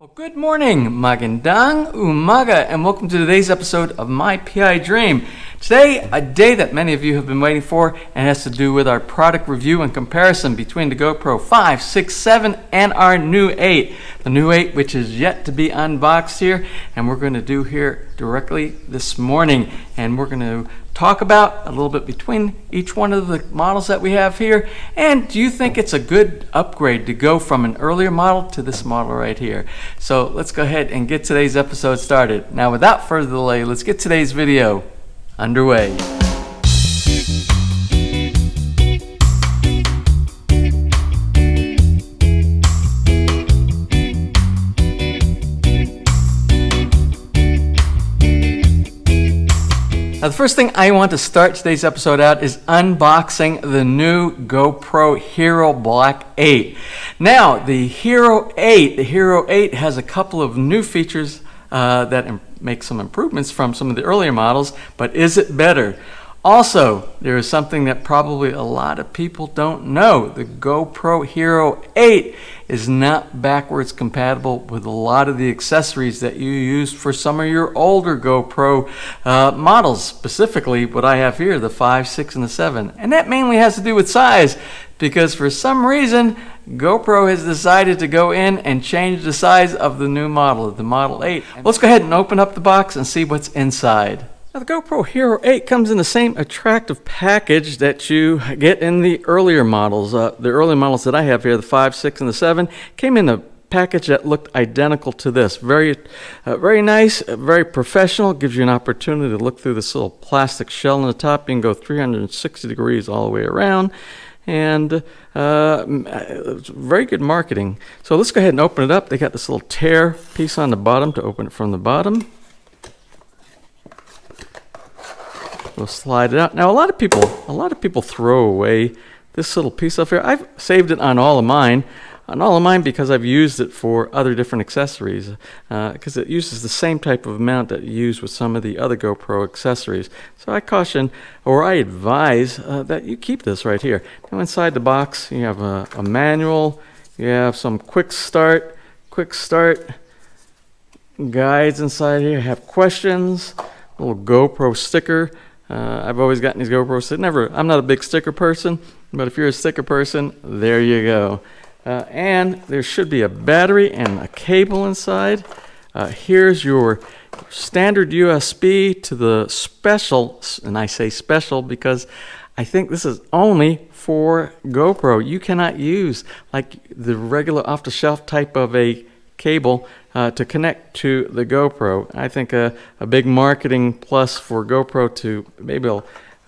Well, good morning, magandang umaga, and welcome to today's episode of My PI Dream. Today, a day that many of you have been waiting for, and has to do with our product review and comparison between the GoPro 5, 6, 7, and our new 8. The new 8, which is yet to be unboxed here, and we're going to do here directly this morning. And we're going to talk about a little bit between each one of the models that we have here. And do you think it's a good upgrade to go from an earlier model to this model right here? So let's go ahead and get today's episode started. Now, without further delay, let's get today's video underway. Now, the first thing I want to start today's episode out is unboxing the new GoPro Hero Black 8. Now, the Hero 8 has a couple of new features that make some improvements from some of the earlier models, but is it better? Also, there is something that probably a lot of people don't know. The GoPro Hero 8 is not backwards compatible with a lot of the accessories that you use for some of your older GoPro models, specifically what I have here, the 5, 6, and the 7. And that mainly has to do with size, because for some reason, GoPro has decided to go in and change the size of the new model, the Model 8. Let's go ahead and open up the box and see what's inside. Now, the GoPro Hero 8 comes in the same attractive package that you get in the earlier models. The early models that I have here, the 5, 6, and the 7, came in a package that looked identical to this. Very nice, very professional. Gives you an opportunity to look through this little plastic shell on the top. You can go 360 degrees all the way around. And it's very good marketing. So let's go ahead and open it up. They got this little tear piece on the bottom to open it from the bottom. We'll slide it out. Now, a lot of people throw away this little piece up here. I've saved it on all of mine. Because I've used it for other different accessories, because it uses the same type of mount that you use with some of the other GoPro accessories. So I caution, or I advise, that you keep this right here. Now, inside the box, you have a manual, you have some quick start guides inside here, you have questions, a little GoPro sticker. I've always gotten these GoPro stickers. I'm not a big sticker person, but if you're a sticker person, there you go. And there should be a battery and a cable inside. Here's your standard USB to the special, and I say special because I think this is only for GoPro. You cannot use like the regular off-the-shelf type of a cable to connect to the GoPro. I think a big marketing plus for GoPro to maybe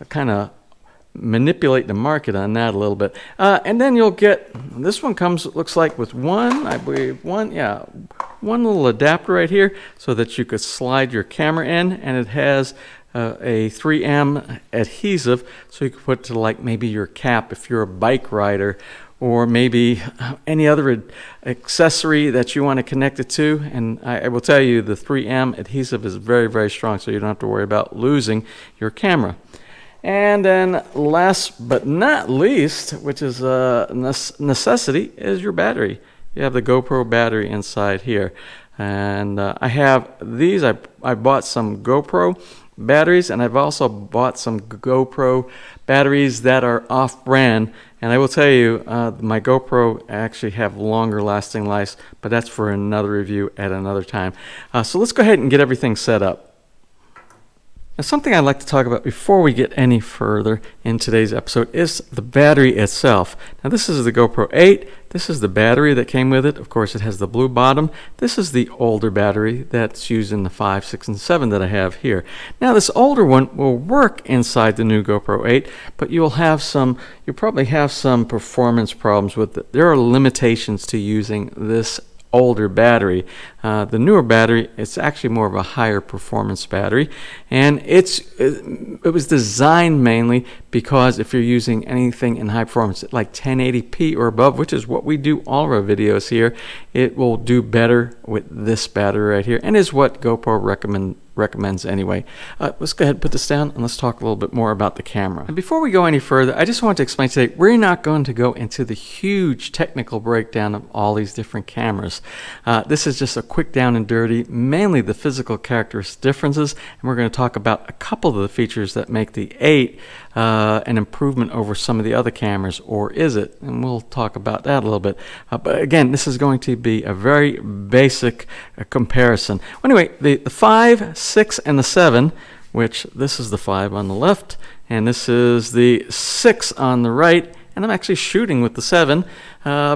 kind of manipulate the market on that a little bit. And then you'll get, this one comes, it looks like, with one little adapter right here so that you could slide your camera in, and it has a 3M adhesive so you can put it to like maybe your cap if you're a bike rider, or maybe any other accessory that you want to connect it to. And I will tell you, the 3M adhesive is very, very strong, so you don't have to worry about losing your camera. And then last but not least, which is a necessity, is your battery. You have the GoPro battery inside here. And I have these. I bought some GoPro batteries, and I've also bought some GoPro batteries that are off-brand. And I will tell you, my GoPro actually have longer lasting lives, but that's for another review at another time. So let's go ahead and get everything set up. Now, something I'd like to talk about before we get any further in today's episode is the battery itself. Now, this is the GoPro 8. This is the battery that came with it. Of course, it has the blue bottom. This is the older battery that's used in the 5, 6, and 7 that I have here. Now, this older one will work inside the new GoPro 8, but you'll probably have some performance problems with it. There are limitations to using this older battery. The newer battery, it's actually more of a higher performance battery, and it was designed mainly because if you're using anything in high performance like 1080p or above, which is what we do all of our videos here, it will do better with this battery right here, and is what GoPro recommends anyway. Let's go ahead and put this down and let's talk a little bit more about the camera. And before we go any further, I just want to explain today, we're not going to go into the huge technical breakdown of all these different cameras. This is just a quick down and dirty, mainly the physical characteristic differences, and we're going to talk about a couple of the features that make the 8 an improvement over some of the other cameras, or is it? And we'll talk about that a little bit. But again, this is going to be a very basic comparison. Anyway, the 5, 6, and the 7, which this is the 5 on the left, and this is the 6 on the right, and I'm actually shooting with the 7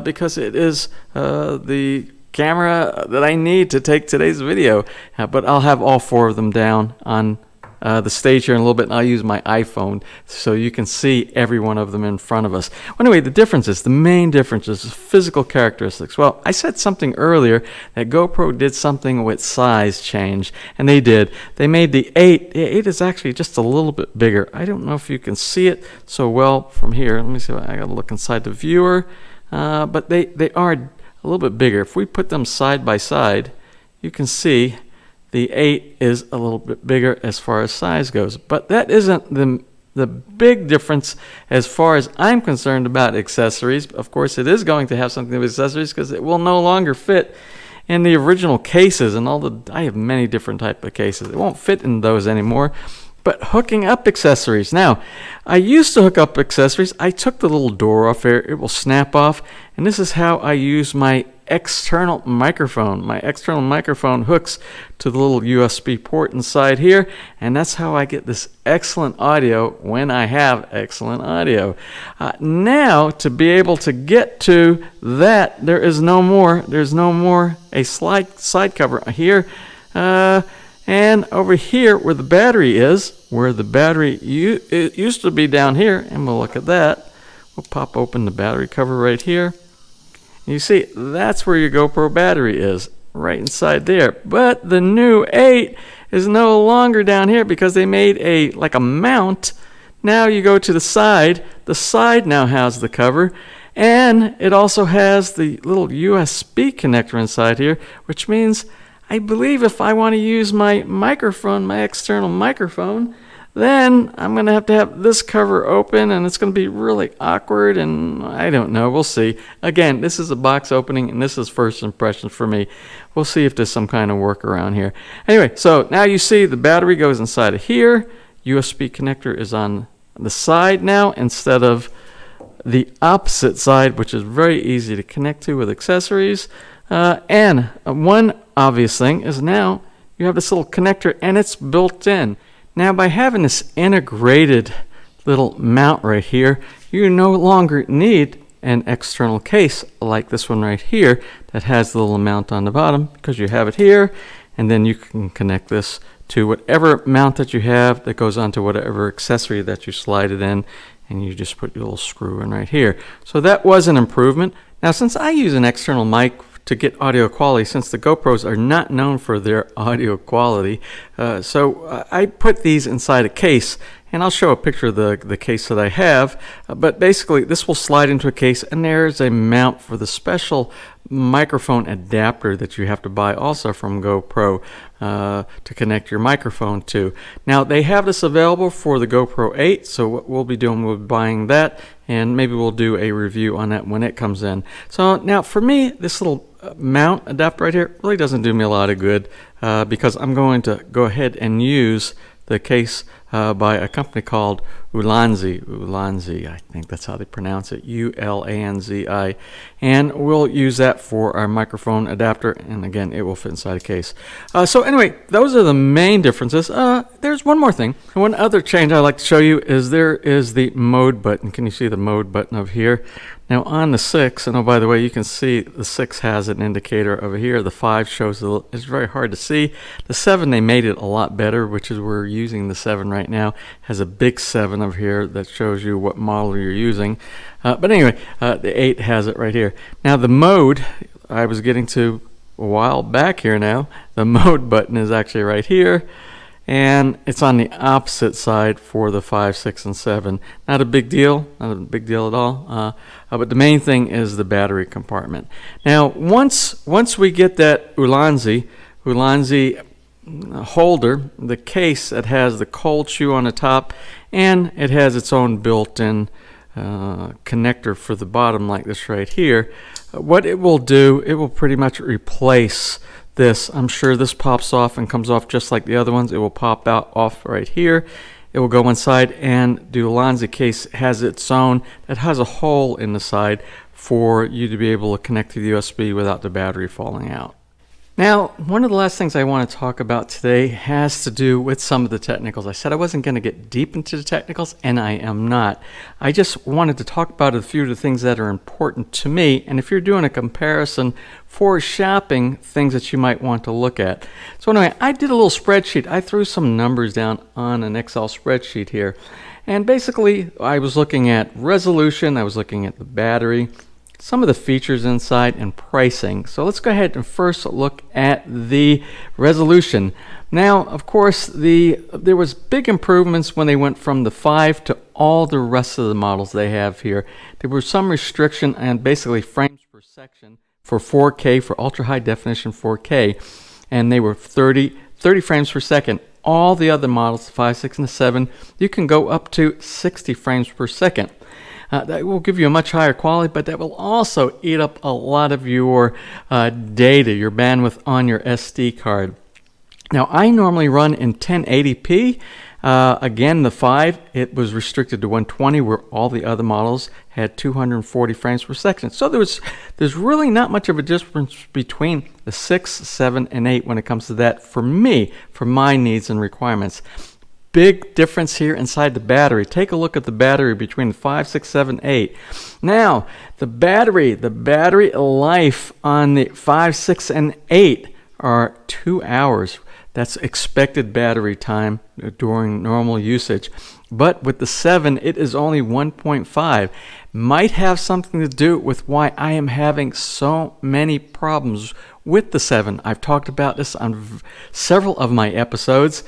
because it is the camera that I need to take today's video. But I'll have all 4 of them down on the stage here in a little bit, and I'll use my iPhone so you can see every one of them in front of us. Anyway, the main differences, physical characteristics. Well, I said something earlier that GoPro did something with size change, and they did. They made the 8 is actually just a little bit bigger. I don't know if you can see it so well from here. Let me see, I gotta look inside the viewer, but they are a little bit bigger. If we put them side by side, you can see the 8 is a little bit bigger as far as size goes, but that isn't the big difference as far as I'm concerned about accessories. Of course, it is going to have something with accessories because it will no longer fit in the original cases, and I have many different type of cases. It won't fit in those anymore. But hooking up accessories. Now, I used to hook up accessories. I took the little door off there. It will snap off, and this is how I use my external microphone. My external microphone hooks to the little USB port inside here, and that's how I get this excellent audio when I have excellent audio. Now, to be able to get to that, there's no more a side cover here, and over here where the battery is, it used to be down here, and we'll look at that. We'll pop open the battery cover right here. You see, that's where your GoPro battery is, right inside there. But the new 8 is no longer down here because they made a mount. Now you go to the side. The side now has the cover, and it also has the little USB connector inside here, which means I believe if I want to use my microphone, my external microphone, then I'm going to have this cover open, and it's going to be really awkward, and I don't know. We'll see. Again, this is a box opening, and this is first impressions for me. We'll see if there's some kind of workaround here. Anyway, so now you see the battery goes inside of here. USB connector is on the side now instead of the opposite side, which is very easy to connect to with accessories. And one obvious thing is now you have this little connector, and it's built in. Now, by having this integrated little mount right here, you no longer need an external case like this one right here that has the little mount on the bottom, because you have it here, and then you can connect this to whatever mount that you have that goes onto whatever accessory that you slide it in, and you just put your little screw in right here. So that was an improvement. Now, since I use an external mic to get audio quality, since the GoPros are not known for their audio quality, so I put these inside a case, and I'll show a picture of the case that I have, but basically this will slide into a case, and there's a mount for the special microphone adapter that you have to buy also from GoPro to connect your microphone to. Now, they have this available for the GoPro 8, so what we'll be doing, we'll be buying that, and maybe we'll do a review on that when it comes in. So now for me, this little mount adapter right here really doesn't do me a lot of good because I'm going to go ahead and use the case by a company called Ulanzi, I think that's how they pronounce it, Ulanzi, and we'll use that for our microphone adapter, and again, it will fit inside a case. So anyway, those are the main differences. There's one more thing. One other change I'd like to show you is there is the mode button. Can you see the mode button over here? Now on the 6, and oh, by the way, you can see the 6 has an indicator over here. The 5 shows it's very hard to see. The 7, they made it a lot better, which is we're using the 7 right now. Has a big 7 over here that shows you what model you're using. But anyway, the 8 has it right here. Now the mode, I was getting to a while back here now. The mode button is actually right here. and it's on the opposite side for the 5, 6, and 7. Not a big deal, not a big deal at all. But the main thing is the battery compartment. Now, once we get that Ulanzi holder, the case that has the cold shoe on the top, and it has its own built-in connector for the bottom like this right here. What it will do, it will pretty much replace this. I'm sure this pops off and comes off just like the other ones. It will pop out off right here. It will go inside, and the Ulanzi case has its own that has a hole in the side for you to be able to connect to the USB without the battery falling out. Now, one of the last things I want to talk about today has to do with some of the technicals. I said I wasn't going to get deep into the technicals, and I am not. I just wanted to talk about a few of the things that are important to me, and if you're doing a comparison for shopping, things that you might want to look at. So anyway, I did a little spreadsheet. I threw some numbers down on an Excel spreadsheet here, and basically I was looking at resolution, I was looking at the battery, some of the features inside, and pricing. So let's go ahead and first look at the resolution. Now, of course, there was big improvements when they went from the 5 to all the rest of the models they have here. There was some restriction and basically frames per section for 4K, for ultra high definition 4K, and they were 30 frames per second. All the other models, the 5, 6, and the 7, you can go up to 60 frames per second. That will give you a much higher quality, but that will also eat up a lot of your data, your bandwidth on your SD card. Now, I normally run in 1080p. Again, the 5, it was restricted to 120, where all the other models had 240 frames per second. So there's really not much of a difference between the 6, 7, and 8 when it comes to that for me, for my needs and requirements. Big difference here inside the battery. Take a look at the battery between the 5, 6, 7, 8. Now, the battery life on the 5, 6, and 8 are 2 hours. That's expected battery time during normal usage. But with the 7, it is only 1.5. Might have something to do with why I am having so many problems with the 7. I've talked about this on several of my episodes.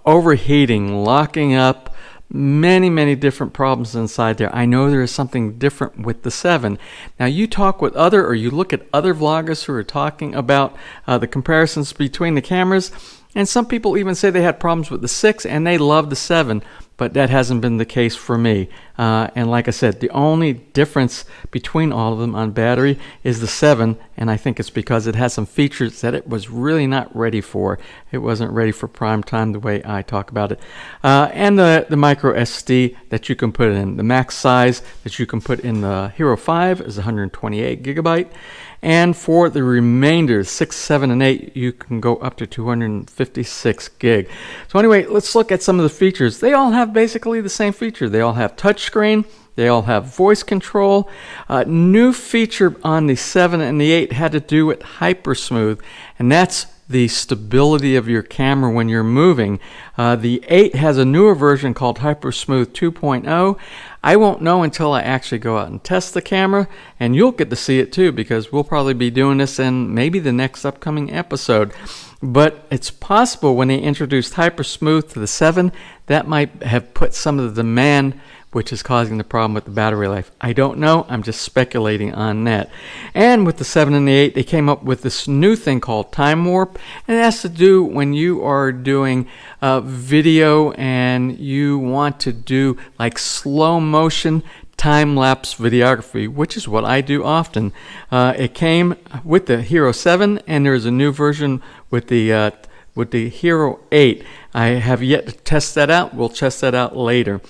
Overheating, locking up, many different problems inside there. I know there is something different with the 7. Now, you talk with or you look at other vloggers who are talking about the comparisons between the cameras, and some people even say they had problems with the 6 and they love the 7. But that hasn't been the case for me. And like I said, the only difference between all of them on battery is the 7, and I think it's because it has some features that it was really not ready for. It wasn't ready for prime time the way I talk about it. And the micro SD that you can put in. The max size that you can put in the Hero 5 is 128 gigabyte. And for the remainder, 6, 7, and 8, you can go up to 256 gig. So anyway, let's look at some of the features. They all have basically the same feature. They all have touchscreen. They all have voice control. New feature on the 7 and the 8 had to do with Hypersmooth, and that's the stability of your camera when you're moving. The 8 has a newer version called Hypersmooth 2.0. I won't know until I actually go out and test the camera, and you'll get to see it too, because we'll probably be doing this in maybe the next upcoming episode. But it's possible when they introduced Hypersmooth to the 7, that might have put some of the demand which is causing the problem with the battery life. I don't know. I'm just speculating on that. And with the 7 and the 8, they came up with this new thing called Time Warp. And it has to do when you are doing video and you want to do like slow motion time-lapse videography, which is what I do often. It came with the Hero 7, and there is a new version with the Hero 8. I have yet to test that out. We'll test that out later.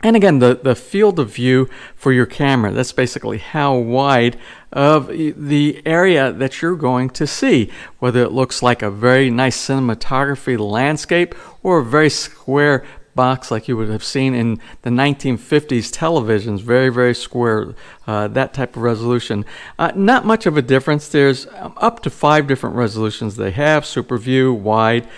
And again, the field of view for your camera, that's basically how wide of the area that you're going to see, whether it looks like a very nice cinematography landscape or a very square box like you would have seen in the 1950s televisions, very square, that type of resolution. Not much of a difference. There's up to 5 different resolutions they have: super view, wide,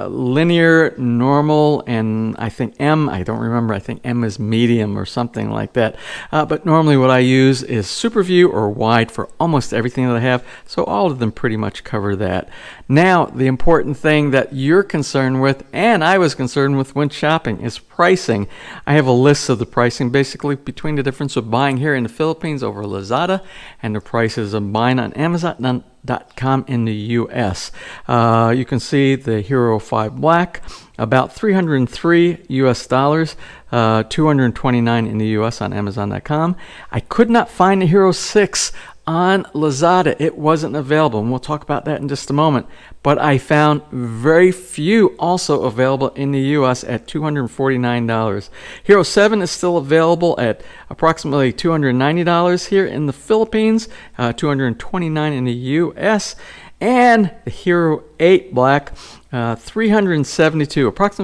linear, normal, and I think M. I don't remember. I think M is medium or something like that. But normally what I use is super view or wide for almost everything that I have. So all of them pretty much cover that. Now, the important thing that you're concerned with, and I was concerned with when shopping, is pricing. I have a list of the pricing basically between the difference of buying here in the Philippines over Lazada and the prices of buying on Amazon.com in the US. You can see the Hero 5 Black, about $303 US, $229 in the US on Amazon.com. I could not find the Hero 6 on Lazada. It wasn't available, and we'll talk about that in just a moment. But I found very few also available in the US at $249. Hero 7 is still available at approximately $290 here in the Philippines, $229 in the US. And the Hero 8 Black, approximately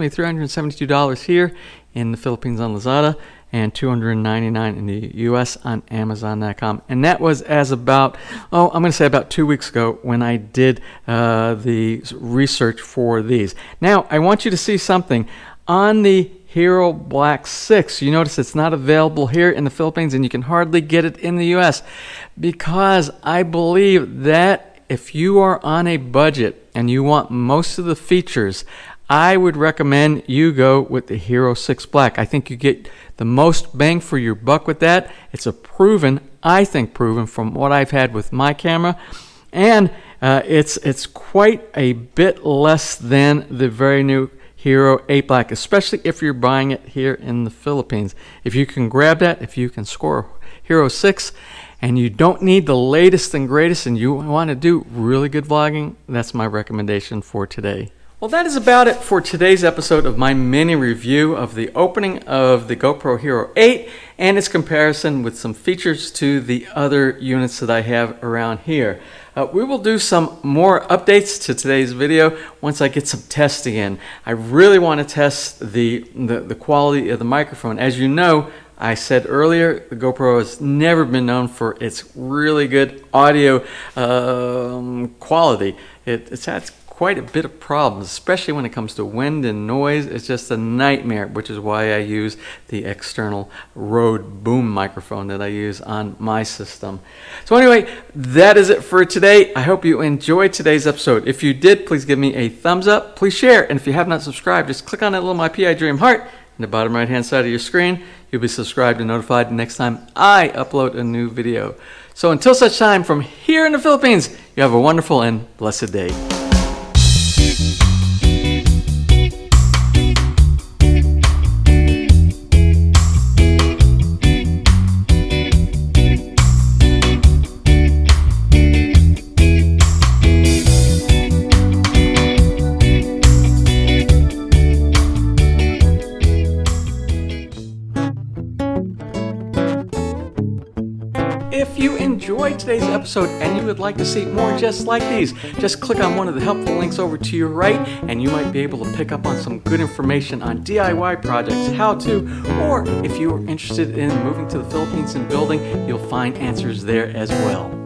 $372 here in the Philippines on Lazada, and $299 in the US on Amazon.com. And that was as about, I'm going to say about 2 weeks ago when I did the research for these. Now, I want you to see something. On the Hero Black 6, you notice it's not available here in the Philippines, and you can hardly get it in the US, because I believe that if you are on a budget and you want most of the features, I would recommend you go with the Hero 6 Black. I think you get the most bang for your buck with that. It's I think proven from what I've had with my camera, and it's quite a bit less than the very new Hero 8 Black, especially if you're buying it here in the Philippines. If you can grab that, if you can score Hero 6, and you don't need the latest and greatest, and you want to do really good vlogging, that's my recommendation for today. Well, that is about it for today's episode of my mini review of the opening of the GoPro Hero 8 and its comparison with some features to the other units that I have around here. We will do some more updates to today's video once I get some testing in. I really want to test the quality of the microphone. As you know, I said earlier, the GoPro has never been known for its really good audio quality. It's had quite a bit of problems, especially when it comes to wind and noise. It's just a nightmare, which is why I use the external Rode boom microphone that I use on my system. So anyway, that is it for today. I hope you enjoyed today's episode. If you did, please give me a thumbs up. Please share. And if you have not subscribed, just click on that little MPID dream heart in the bottom right hand side of your screen. You'll be subscribed and notified the next time I upload a new video. So until such time, from here in the Philippines, you have a wonderful and blessed day. If you enjoyed today's episode and you would like to see more just like these, just click on one of the helpful links over to your right and you might be able to pick up on some good information on DIY projects, how to, or if you are interested in moving to the Philippines and building, you'll find answers there as well.